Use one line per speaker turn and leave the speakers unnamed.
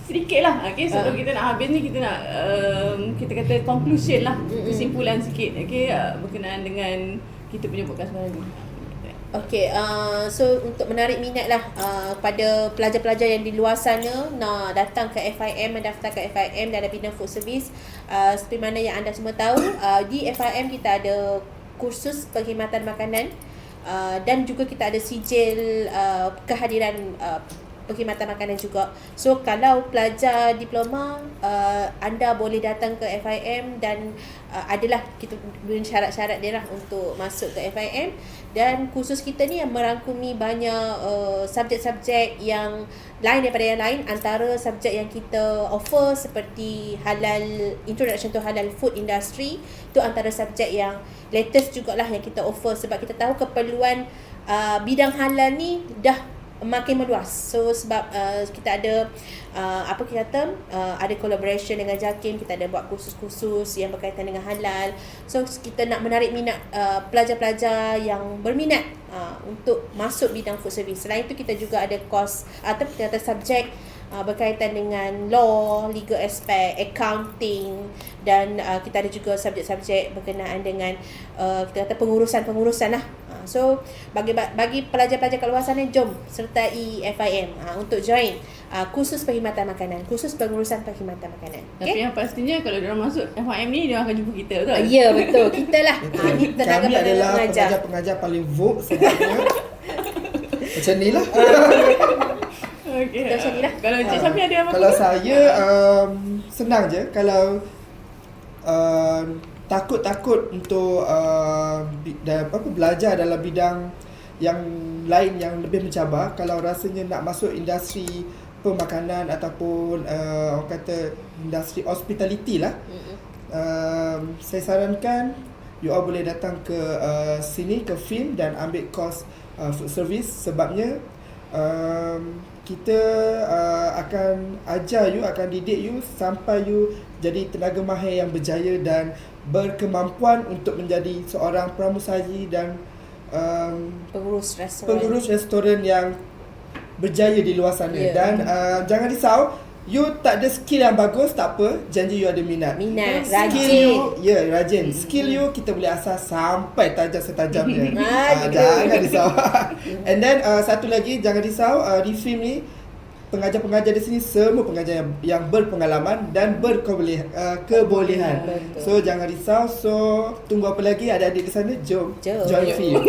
Sedikit lah, okay, sebelum kita nak habis ni, kita nak kita kata conclusion lah, kesimpulan sikit, okay, berkenaan dengan kita punya podcast baru ni.
Okay, so untuk menarik minat lah pada pelajar-pelajar yang di luar sana nak datang ke FIM, mendaftar ke FIM dalam bidang food service. Seperti mana yang anda semua tahu, di FIM kita ada kursus perkhidmatan makanan, dan juga kita ada sijil kehadiran perkhidmatan makanan juga. So kalau pelajar diploma, anda boleh datang ke FIM dan adalah kita beri syarat-syarat dia lah untuk masuk ke FIM. Dan kursus kita ni yang merangkumi banyak subjek-subjek yang lain daripada yang lain. Antara subjek yang kita offer seperti halal, introduction to halal food industry, tu antara subjek yang latest jugalah yang kita offer, sebab kita tahu keperluan bidang halal ni dah makin meluas. So sebab kita ada apa kita kata, ada collaboration dengan JAKIM, kita ada buat kursus-kursus yang berkaitan dengan halal. So kita nak menarik minat pelajar-pelajar yang berminat untuk masuk bidang food service. Selain itu kita juga ada course atau kita kata subjek berkaitan dengan law, legal aspect, accounting, dan kita ada juga subjek-subjek berkenaan dengan kita kata pengurusan lah. So bagi pelajar-pelajar kat luar sana, jom sertai FIM untuk join kursus perkhidmatan makanan, kursus pengurusan perkhidmatan makanan.
Okay? Tapi yang pastinya kalau diorang masuk FIM ni, diorang akan jumpa kita, betul?
Ya, betul. Kita lah. Ni tenaga
kami adalah
pengajar.
pengajar paling vogue sebabnya macam ni lah.
Okay.
Macam ni lah.
Kalau Encik Syafi ada apa?
Kalau saya senang je. Kalau takut untuk belajar dalam bidang yang lain yang lebih mencabar, kalau rasanya nak masuk industri pemakanan ataupun orang kata industri hospitality lah, saya sarankan you all boleh datang ke sini, ke FIM, dan ambil course food service. Sebabnya kita akan ajar you, akan didik you sampai you jadi tenaga mahir yang berjaya dan berkemampuan untuk menjadi seorang pramusaji dan
pengurus
restoran yang berjaya di luar sana. Dan jangan risau, you tak ada skill yang bagus, tak apa, janji you ada minat. Rajin. Skill you kita boleh asah sampai tajam setajamnya. Jangan risau. And then satu lagi, jangan risau, di FIM ni pengajar-pengajar di sini semua pengajar yang berpengalaman dan kebolehan. So jangan risau. So tunggu apa lagi, adik-adik di sana, jom join FIM.